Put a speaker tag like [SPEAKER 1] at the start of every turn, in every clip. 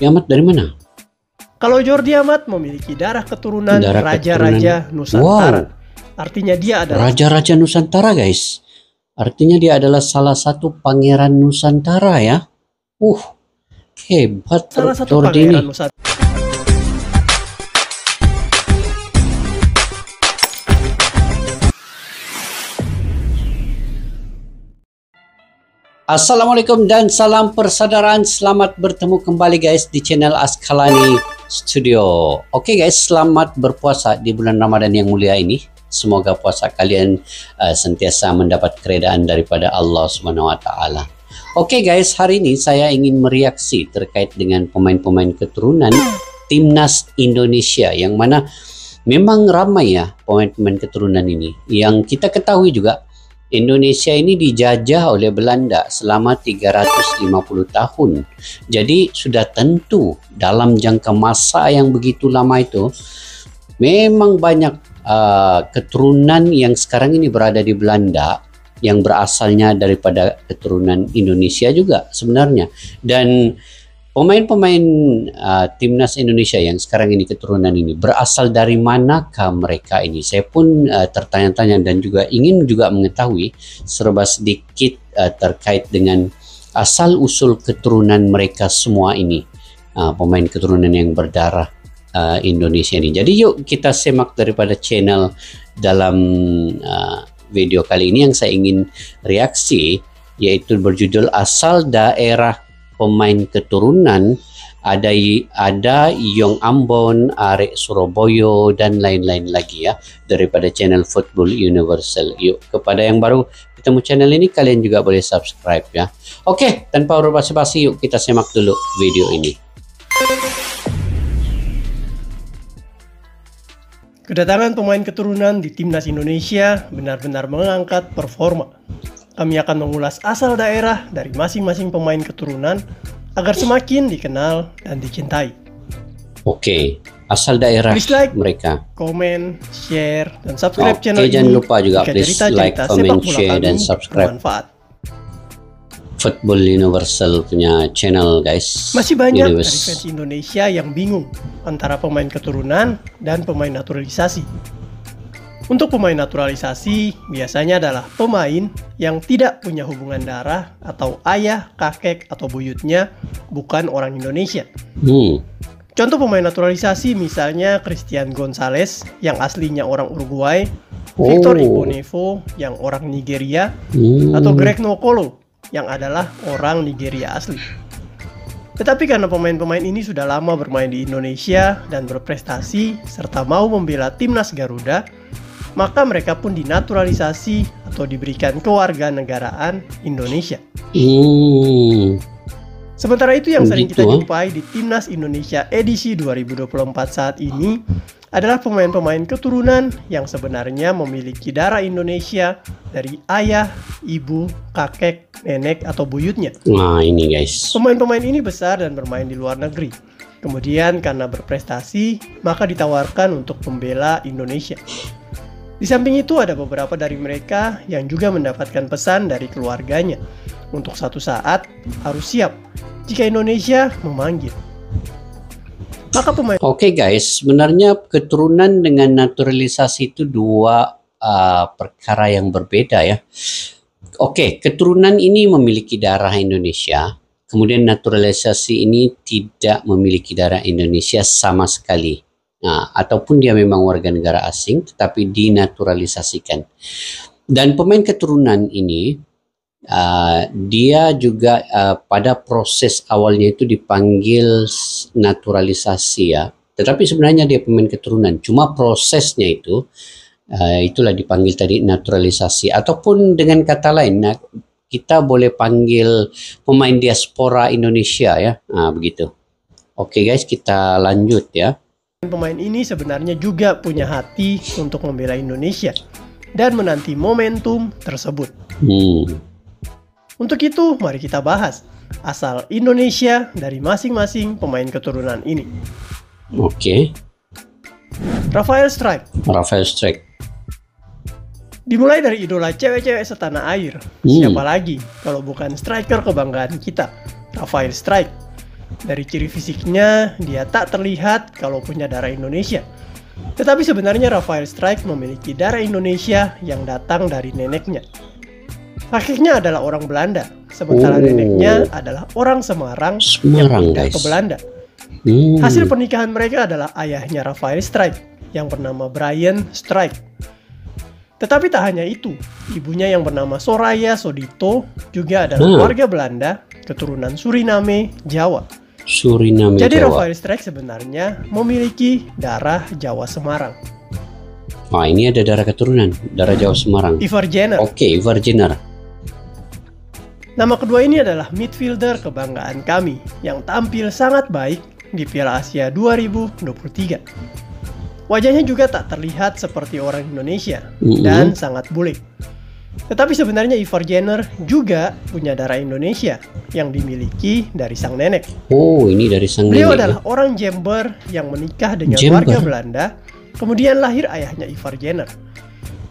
[SPEAKER 1] Amat dari mana?
[SPEAKER 2] Kalau Jordi Amat memiliki darah keturunan Raja-Raja Nusantara.
[SPEAKER 1] Wow.
[SPEAKER 2] Artinya dia adalah
[SPEAKER 1] Raja-Raja Nusantara, guys. Artinya dia adalah salah satu pangeran Nusantara ya. Hebat
[SPEAKER 2] salah satu
[SPEAKER 1] Jordi ini.
[SPEAKER 2] pangeran Nusantara.
[SPEAKER 1] Assalamualaikum dan salam persaudaraan. Selamat bertemu kembali guys di channel Askalani Studio. Oke guys, selamat berpuasa di bulan Ramadan yang mulia ini. Semoga puasa kalian sentiasa mendapat keredaan daripada Allah Subhanahu wa taala. Oke guys, hari ini saya ingin mereaksi terkait dengan pemain-pemain keturunan Timnas Indonesia, yang mana memang ramai ya pemain-pemain keturunan ini. Yang kita ketahui juga, Indonesia ini dijajah oleh Belanda selama 350 tahun. Jadi sudah tentu dalam jangka masa yang begitu lama itu memang banyak keturunan yang sekarang ini berada di Belanda yang berasalnya daripada keturunan Indonesia juga sebenarnya. Dan pemain-pemain Timnas Indonesia yang sekarang ini keturunan ini berasal dari manakah mereka ini? Saya pun tertanya-tanya dan juga ingin juga mengetahui serba sedikit terkait dengan asal-usul keturunan mereka semua ini, pemain keturunan yang berdarah Indonesia ini. Jadi yuk kita simak daripada channel dalam video kali ini yang saya ingin reaksi, yaitu berjudul Asal Daerah Pemain Keturunan. Ada Yong Ambon, Arek Surabaya, dan lain-lain lagi ya, daripada channel Football Universal. Yuk, kepada yang baru ketemu channel ini, kalian juga boleh subscribe ya. Oke, tanpa berbasa-basi, yuk kita simak dulu video ini.
[SPEAKER 2] Kedatangan pemain keturunan di Timnas Indonesia benar-benar mengangkat performa. Kami akan mengulas asal daerah dari masing-masing pemain keturunan agar semakin dikenal dan dicintai.
[SPEAKER 1] Oke, asal daerah
[SPEAKER 2] like,
[SPEAKER 1] mereka.
[SPEAKER 2] Komen, share, dan subscribe channel ini.
[SPEAKER 1] Jangan lupa juga please like, comment, share, dan subscribe Football Universal punya channel guys.
[SPEAKER 2] Masih banyak dari fans Indonesia yang bingung antara pemain keturunan dan pemain naturalisasi. Untuk pemain naturalisasi biasanya adalah pemain yang tidak punya hubungan darah atau ayah, kakek, atau buyutnya bukan orang Indonesia. Contoh pemain naturalisasi misalnya Christian Gonzalez yang aslinya orang Uruguay, Victor Igbonevo yang orang Nigeria, atau Greg Nwokolo yang adalah orang Nigeria asli. Tetapi karena pemain-pemain ini sudah lama bermain di Indonesia dan berprestasi serta mau membela timnas Garuda, maka mereka pun dinaturalisasi atau diberikan kewarganegaraan Indonesia. Sementara itu yang sering kita jumpai di Timnas Indonesia edisi 2024 saat ini adalah pemain-pemain keturunan yang sebenarnya memiliki darah Indonesia dari ayah, ibu, kakek, nenek, atau buyutnya.
[SPEAKER 1] Nah ini guys,
[SPEAKER 2] pemain-pemain ini besar dan bermain di luar negeri. Kemudian karena berprestasi, maka ditawarkan untuk membela Indonesia. Di samping itu ada beberapa dari mereka yang juga mendapatkan pesan dari keluarganya untuk satu saat harus siap jika Indonesia memanggil. Maka pemain.
[SPEAKER 1] Oke guys, sebenarnya keturunan dengan naturalisasi itu dua perkara yang berbeda ya. Oke, keturunan ini memiliki darah Indonesia, kemudian naturalisasi ini tidak memiliki darah Indonesia sama sekali. Nah, ataupun dia memang warga negara asing tetapi dinaturalisasikan. Dan pemain keturunan ini dia juga pada proses awalnya itu dipanggil naturalisasi ya. Tetapi sebenarnya dia pemain keturunan. Cuma prosesnya itu itulah dipanggil tadi naturalisasi. Ataupun dengan kata lain, kita boleh panggil pemain diaspora Indonesia ya. Nah, begitu. Oke guys, kita lanjut ya.
[SPEAKER 2] Pemain ini sebenarnya juga punya hati untuk membela Indonesia dan menanti momentum tersebut. Untuk itu, mari kita bahas asal Indonesia dari masing-masing pemain keturunan ini.
[SPEAKER 1] Oke.
[SPEAKER 2] Rafael Strijk. Dimulai dari idola cewek-cewek setanah air. Siapa lagi kalau bukan striker kebanggaan kita, Rafael Strijk. Dari ciri fisiknya, dia tak terlihat kalau punya darah Indonesia. Tetapi sebenarnya Rafael Struyck memiliki darah Indonesia yang datang dari neneknya. Kakeknya adalah orang Belanda, sementara neneknya adalah orang Semarang yang pindah ke Belanda. Hasil pernikahan mereka adalah ayahnya Rafael Struyck yang bernama Brian Struyck. Tetapi tak hanya itu, ibunya yang bernama Soraya Sodito juga adalah warga Belanda, keturunan Suriname, Jawa. Jadi
[SPEAKER 1] Jawa.
[SPEAKER 2] Rafael Struyck sebenarnya memiliki darah Jawa Semarang.
[SPEAKER 1] Wah, ini ada darah keturunan, darah Jawa Semarang.
[SPEAKER 2] Ivar Jenner.
[SPEAKER 1] Oke, Ivar Jenner.
[SPEAKER 2] Nama kedua ini adalah midfielder kebanggaan kami yang tampil sangat baik di Piala Asia 2023. Wajahnya juga tak terlihat seperti orang Indonesia dan sangat bule. Tetapi sebenarnya Ivar Jenner juga punya darah Indonesia yang dimiliki dari sang nenek.
[SPEAKER 1] Oh, ini dari sang
[SPEAKER 2] Beliau
[SPEAKER 1] nenek.
[SPEAKER 2] adalah orang Jember yang menikah dengan warga Belanda, kemudian lahir ayahnya Ivar Jenner.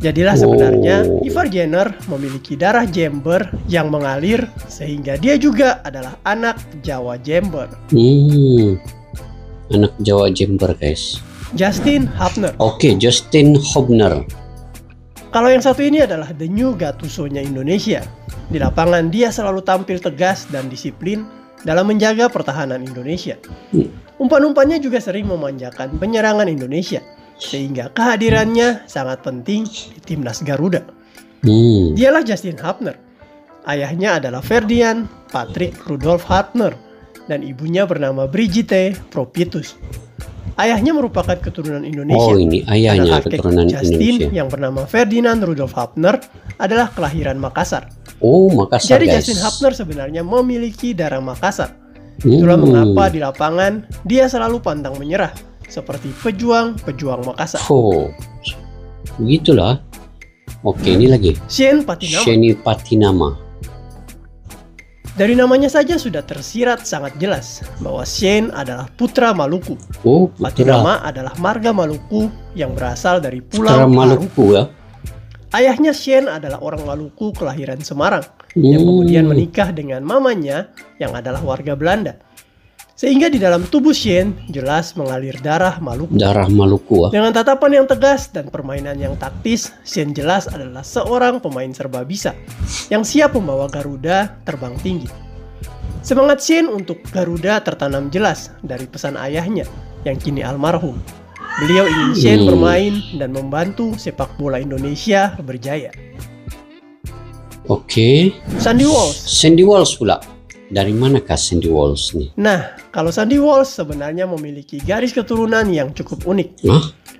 [SPEAKER 2] Jadilah sebenarnya Ivar Jenner memiliki darah Jember yang mengalir sehingga dia juga adalah anak Jawa Jember.
[SPEAKER 1] Anak Jawa Jember, guys.
[SPEAKER 2] Justin Hubner.
[SPEAKER 1] Oke, Justin Hubner.
[SPEAKER 2] Kalau yang satu ini adalah the new Gattuso-nya Indonesia. Di lapangan dia selalu tampil tegas dan disiplin dalam menjaga pertahanan Indonesia. Umpan-umpannya juga sering memanjakan penyerangan Indonesia, sehingga kehadirannya sangat penting di timnas Garuda. Dialah Justin Hubner. Ayahnya adalah Ferdinand Patrick Rudolf Hubner dan ibunya bernama Brigitte Propitus. Ayahnya merupakan keturunan Indonesia.
[SPEAKER 1] Oh, ini ayahnya keturunan
[SPEAKER 2] Justin
[SPEAKER 1] Indonesia.
[SPEAKER 2] yang bernama Ferdinand Rudolf Hubner adalah kelahiran Makassar.
[SPEAKER 1] Oh, Makassar,
[SPEAKER 2] Jadi
[SPEAKER 1] guys.
[SPEAKER 2] Justin Hubner sebenarnya memiliki darah Makassar. Itulah mengapa di lapangan dia selalu pantang menyerah, seperti pejuang-pejuang Makassar.
[SPEAKER 1] Oh, begitulah. Oke, ini lagi.
[SPEAKER 2] Shane Patinama.
[SPEAKER 1] Shane Patinama.
[SPEAKER 2] Dari namanya saja sudah tersirat sangat jelas bahwa Shane adalah putra Maluku.
[SPEAKER 1] Oh, putra.
[SPEAKER 2] Patinama adalah marga Maluku yang berasal dari
[SPEAKER 1] Putra
[SPEAKER 2] Pulau Aru.
[SPEAKER 1] Maluku, ya.
[SPEAKER 2] Ayahnya Shane adalah orang Maluku kelahiran Semarang yang kemudian menikah dengan mamanya yang adalah warga Belanda. Sehingga di dalam tubuh Shane jelas mengalir darah Maluku.
[SPEAKER 1] Darah Maluku, ya.
[SPEAKER 2] Dengan tatapan yang tegas dan permainan yang taktis, Shane jelas adalah seorang pemain serba bisa yang siap membawa Garuda terbang tinggi. Semangat Shane untuk Garuda tertanam jelas dari pesan ayahnya yang kini almarhum. Beliau ingin Shane bermain dan membantu sepak bola Indonesia berjaya.
[SPEAKER 1] Oke.
[SPEAKER 2] Sandy Walsh.
[SPEAKER 1] Sandy Walsh pula. Dari manakah Sandy Walsh nih?
[SPEAKER 2] Nah, kalau Sandy Walsh sebenarnya memiliki garis keturunan yang cukup unik.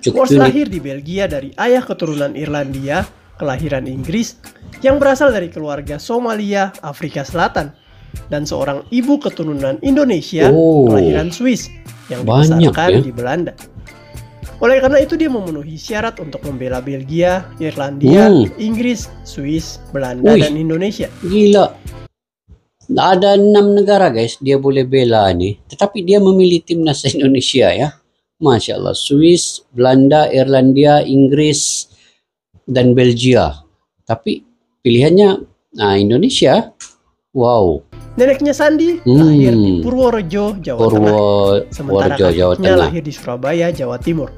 [SPEAKER 1] Cukup
[SPEAKER 2] Walsh
[SPEAKER 1] unik.
[SPEAKER 2] lahir di Belgia dari ayah keturunan Irlandia, kelahiran Inggris, yang berasal dari keluarga Somalia, Afrika Selatan, dan seorang ibu keturunan Indonesia, kelahiran Swiss, yang dibesarkan di Belanda. Oleh karena itu dia memenuhi syarat untuk membela Belgia, Irlandia, Inggris, Swiss, Belanda, dan Indonesia.
[SPEAKER 1] Gila. Ada 6 negara, guys, dia boleh bela nih. Tetapi dia memilih timnas Indonesia, ya. Masya Allah. Swiss, Belanda, Irlandia, Inggris, dan Belgia. Tapi pilihannya Indonesia. Wow.
[SPEAKER 2] Neneknya Sandy lahir di Purworejo, Jawa Tengah. Sementara kakeknya lahir di Surabaya, Jawa Timur.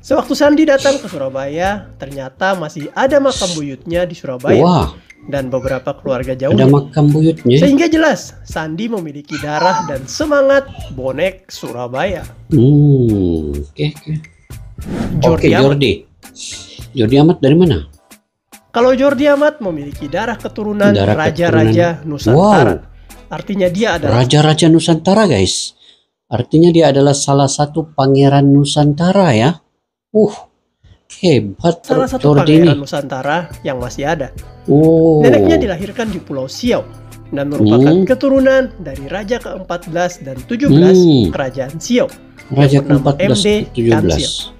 [SPEAKER 2] Sewaktu Sandy datang ke Surabaya, ternyata masih ada makam buyutnya di Surabaya dan beberapa keluarga jauhnya.
[SPEAKER 1] Ada makam buyutnya.
[SPEAKER 2] Sehingga jelas Sandy memiliki darah dan semangat bonek Surabaya. Jordi
[SPEAKER 1] Amat dari mana?
[SPEAKER 2] Kalau Jordi Amat memiliki darah keturunan Raja-Raja Nusantara. Artinya dia adalah
[SPEAKER 1] Raja-Raja Nusantara, guys. Artinya dia adalah salah satu pangeran Nusantara, ya. Hebat.
[SPEAKER 2] Salah satu pangeran Nusantara yang masih ada. Neneknya dilahirkan di Pulau Siau dan merupakan keturunan dari Raja ke-14 dan 17 Kerajaan Siau.
[SPEAKER 1] Raja ke-14 dan 17.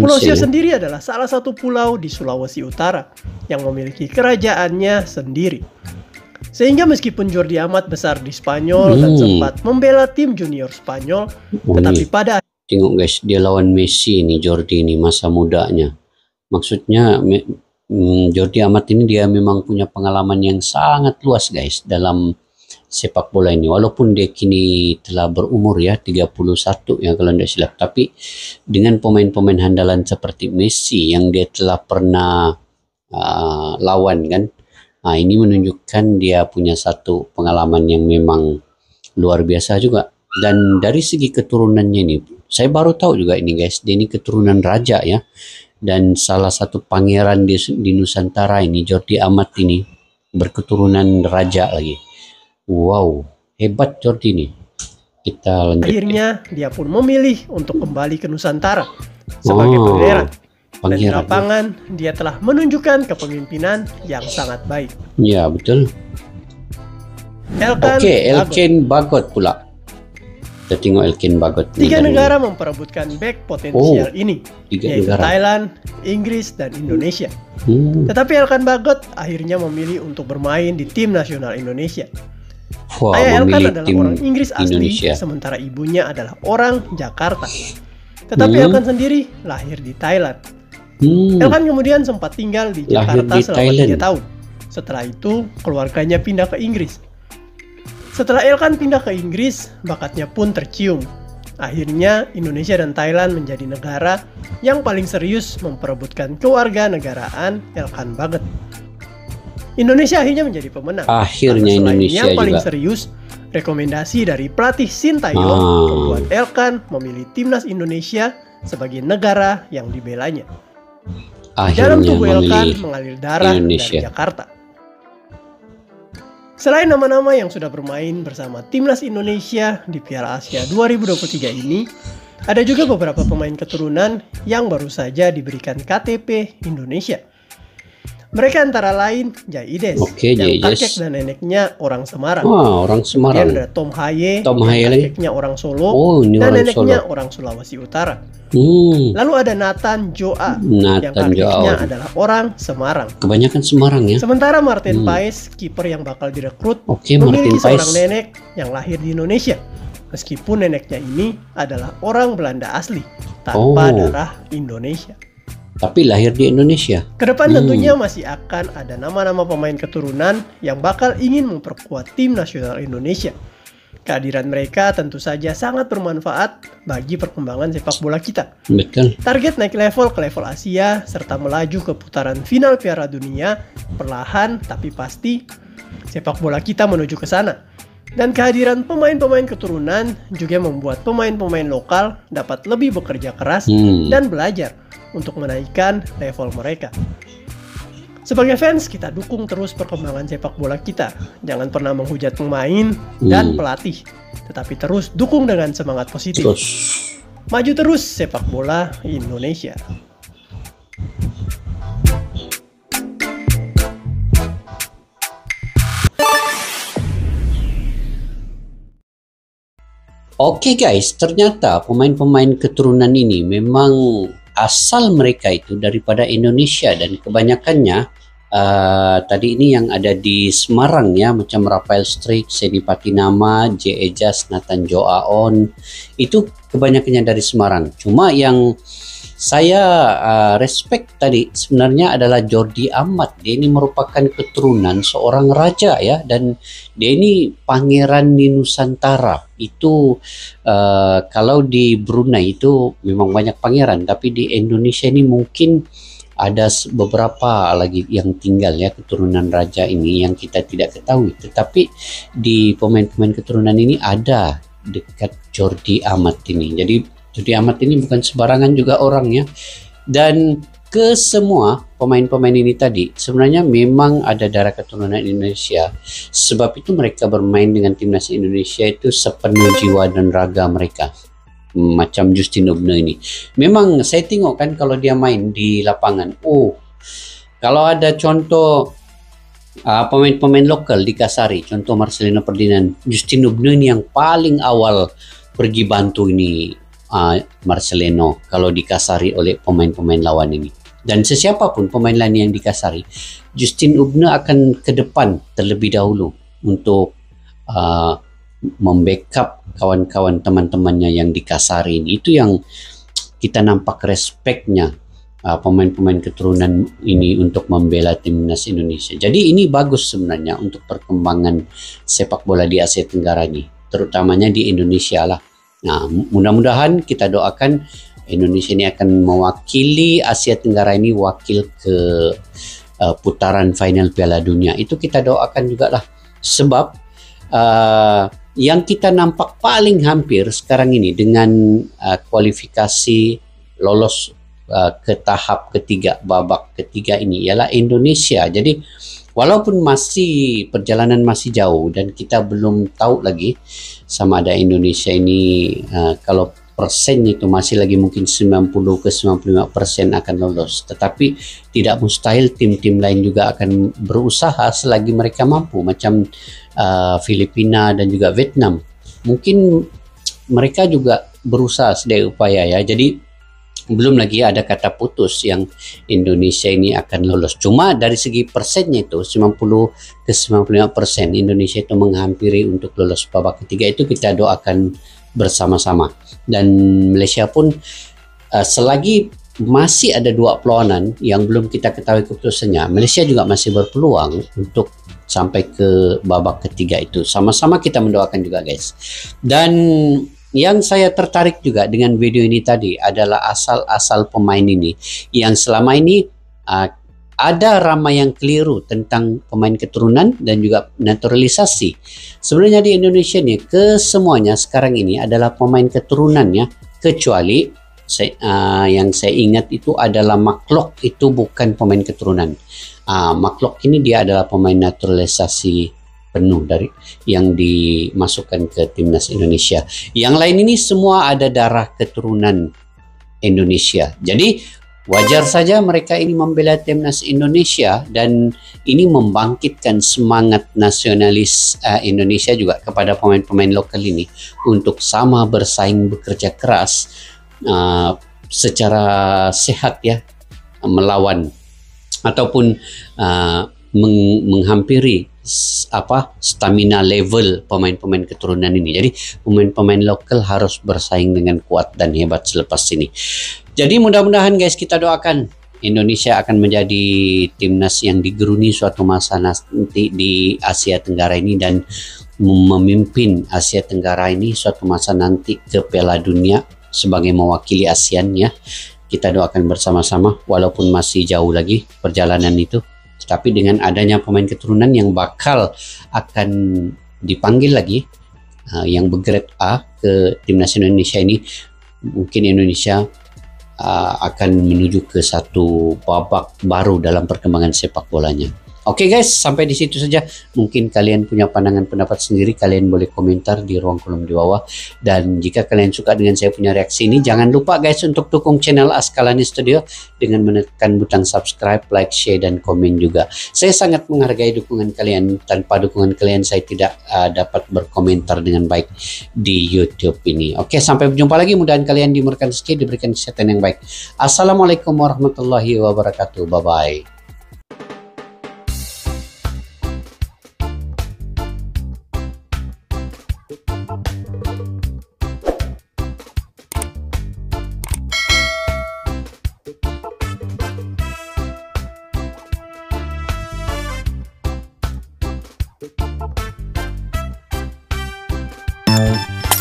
[SPEAKER 2] Pulau Siau sendiri adalah salah satu pulau di Sulawesi Utara yang memiliki kerajaannya sendiri. Sehingga meskipun Jordi Amat besar di Spanyol dan sempat membela tim junior Spanyol, tetapi pada
[SPEAKER 1] tengok, guys, dia lawan Messi nih, Jordi ini masa mudanya. Maksudnya Jordi Amat ini dia memang punya pengalaman yang sangat luas, guys, dalam sepak bola ini, walaupun dia kini telah berumur ya 31 ya kalau tidak silap, tapi dengan pemain-pemain handalan seperti Messi yang dia telah pernah lawan kan, ini menunjukkan dia punya satu pengalaman yang memang luar biasa juga. Dan dari segi keturunannya ini, saya baru tahu juga ini guys, dia ini keturunan raja ya. Dan salah satu pangeran di Nusantara ini, Jordi Amat ini, berketurunan raja lagi. Wow, hebat Jordi ini. Kita lanjut.
[SPEAKER 2] Akhirnya dia pun memilih untuk kembali ke Nusantara sebagai pangeran. Dan di lapangan dia telah menunjukkan kepemimpinan yang sangat baik.
[SPEAKER 1] Ya betul. Elkan Bagot pula. Kita tengok Elkan Bagot.
[SPEAKER 2] 3 negara memperebutkan back potensial ini, yaitu Thailand, Inggris, dan Indonesia. Tetapi Elkan Bagot akhirnya memilih untuk bermain di tim nasional Indonesia. Ayah Elkan adalah orang Inggris asli, Indonesia. Sementara ibunya adalah orang Jakarta. Tetapi Elkan sendiri lahir di Thailand. Elkan kemudian sempat tinggal di Jakarta selama 3 tahun. Setelah itu keluarganya pindah ke Inggris. Setelah Elkan pindah ke Inggris, bakatnya pun tercium. Akhirnya Indonesia dan Thailand menjadi negara yang paling serius memperebutkan kewarganegaraan Elkan Bagot. Indonesia akhirnya menjadi pemenang.
[SPEAKER 1] Akhirnya Indonesia
[SPEAKER 2] yang paling
[SPEAKER 1] juga
[SPEAKER 2] serius, rekomendasi dari pelatih Sintayong membuat Elkan memilih timnas Indonesia sebagai negara yang dibelanya. Dalam tubuh Elkan mengalir darah Indonesia. Dari Jakarta. Selain nama-nama yang sudah bermain bersama timnas Indonesia di Piala Asia 2023 ini, ada juga beberapa pemain keturunan yang baru saja diberikan KTP Indonesia. Mereka antara lain Jaides, yang kakek dan neneknya orang Semarang.
[SPEAKER 1] Orang Semarang.
[SPEAKER 2] Kemudian ada Tom Haye, kakeknya orang Solo, dan neneknya orang Sulawesi Utara. Lalu ada Nathan Joa, yang kakeknya adalah orang Semarang.
[SPEAKER 1] Kebanyakan Semarang ya.
[SPEAKER 2] Sementara Martin Paes, kiper yang bakal direkrut, memiliki seorang nenek yang lahir di Indonesia. Meskipun neneknya ini adalah orang Belanda asli, tanpa darah Indonesia.
[SPEAKER 1] Tapi lahir di Indonesia.
[SPEAKER 2] Kedepan tentunya masih akan ada nama-nama pemain keturunan yang bakal ingin memperkuat tim nasional Indonesia. Kehadiran mereka tentu saja sangat bermanfaat bagi perkembangan sepak bola kita.
[SPEAKER 1] Betul.
[SPEAKER 2] Target naik level ke level Asia serta melaju ke putaran final Piala Dunia, perlahan tapi pasti sepak bola kita menuju ke sana. Dan kehadiran pemain-pemain keturunan juga membuat pemain-pemain lokal dapat lebih bekerja keras dan belajar untuk menaikkan level mereka. Sebagai fans, kita dukung terus perkembangan sepak bola kita. Jangan pernah menghujat pemain dan pelatih, tetapi terus dukung dengan semangat positif. Maju terus sepak bola Indonesia.
[SPEAKER 1] Oke guys, ternyata pemain-pemain keturunan ini memang asal mereka itu daripada Indonesia, dan kebanyakannya tadi ini yang ada di Semarang ya, macam Rafael Struijk, Seni Patinama, J. Ejas, Nathan Joaon, itu kebanyakannya dari Semarang. Cuma yang saya respect tadi sebenarnya adalah Jordi Amat. Dia ini merupakan keturunan seorang raja ya, dan dia ini pangeran di Nusantara. Itu kalau di Brunei itu memang banyak pangeran, tapi di Indonesia ini mungkin ada beberapa lagi yang tinggal ya keturunan raja ini yang kita tidak ketahui. Tetapi di pemain-pemain keturunan ini ada dekat Jordi Amat ini. Jadi Jordi Amat ini bukan sembarangan juga orangnya. Dan ke semua pemain-pemain ini tadi sebenarnya memang ada darah keturunan Indonesia. Sebab itu mereka bermain dengan timnas Indonesia itu sepenuh jiwa dan raga mereka. Macam Justin Ubne ini. Memang saya tengok kan kalau dia main di lapangan. Kalau ada contoh pemain-pemain lokal di Kasari, contoh Marcelino Ferdinand, Justin Ubne ini yang paling awal pergi bantu ini Marcelino kalau dikasari oleh pemain-pemain lawan ini. Dan sesiapapun pemain lain yang dikasari, Justin Ubne akan ke depan terlebih dahulu untuk membackup kawan-kawan teman-temannya yang dikasari ini. Itu yang kita nampak respeknya pemain-pemain keturunan ini untuk membela timnas Indonesia. Jadi ini bagus sebenarnya untuk perkembangan sepak bola di Asia Tenggara ini, terutamanya di Indonesia lah. Nah, mudah-mudahan kita doakan Indonesia ini akan mewakili Asia Tenggara ini, wakil ke putaran final Piala Dunia. Itu kita doakan juga lah. Sebab yang kita nampak paling hampir sekarang ini dengan kualifikasi lolos ke tahap ketiga, babak ketiga ini ialah Indonesia. Jadi walaupun perjalanan masih jauh dan kita belum tahu lagi sama ada Indonesia ini kalau persennya itu masih lagi mungkin 90 ke 95% akan lolos, tetapi tidak mustahil tim-tim lain juga akan berusaha selagi mereka mampu, macam Filipina dan juga Vietnam. Mungkin mereka juga berusaha sedaya upaya ya. Jadi belum lagi ada kata putus yang Indonesia ini akan lolos. Cuma dari segi persennya itu 90 ke 95% Indonesia itu menghampiri untuk lolos babak ketiga, itu kita doakan bersama-sama. Dan Malaysia pun selagi masih ada 2 perlawanan yang belum kita ketahui keputusannya, Malaysia juga masih berpeluang untuk sampai ke babak ketiga itu. Sama-sama kita mendoakan juga guys. Dan yang saya tertarik juga dengan video ini tadi adalah asal-asal pemain ini yang selama ini ada ramai yang keliru tentang pemain keturunan dan juga naturalisasi. Sebenarnya di Indonesia nih kesemuanya sekarang ini adalah pemain keturunannya, kecuali yang saya ingat itu adalah Maklok, itu bukan pemain keturunan. Maklok ini dia adalah pemain naturalisasi penuh dari yang dimasukkan ke timnas Indonesia. Yang lain ini semua ada darah keturunan Indonesia. Jadi wajar saja mereka ini membela timnas Indonesia, dan ini membangkitkan semangat nasionalis Indonesia juga kepada pemain-pemain lokal ini untuk sama bersaing, bekerja keras secara sehat ya, melawan ataupun menghampiri stamina level pemain-pemain keturunan ini. Jadi pemain-pemain lokal harus bersaing dengan kuat dan hebat selepas ini. Jadi mudah-mudahan guys, kita doakan Indonesia akan menjadi timnas yang digeruni suatu masa nanti di Asia Tenggara ini, dan memimpin Asia Tenggara ini suatu masa nanti ke Piala Dunia sebagai mewakili ASEAN ya. Kita doakan bersama-sama walaupun masih jauh lagi perjalanan itu. Tapi dengan adanya pemain keturunan yang bakal akan dipanggil lagi, yang bergrade A ke timnas Indonesia ini, mungkin Indonesia akan menuju ke satu babak baru dalam perkembangan sepak bolanya. Oke guys, sampai di situ saja. Mungkin kalian punya pandangan pendapat sendiri, kalian boleh komentar di ruang kolom di bawah. Dan jika kalian suka dengan saya punya reaksi ini, jangan lupa guys untuk dukung channel Askalani Studio dengan menekan butang subscribe, like, share, dan komen juga. Saya sangat menghargai dukungan kalian. Tanpa dukungan kalian saya tidak dapat berkomentar dengan baik di YouTube ini. Oke, sampai berjumpa lagi. Mudah-mudahan kalian dimurahkan rezeki, diberikan kesehatan yang baik. Assalamualaikum warahmatullahi wabarakatuh. Bye-bye.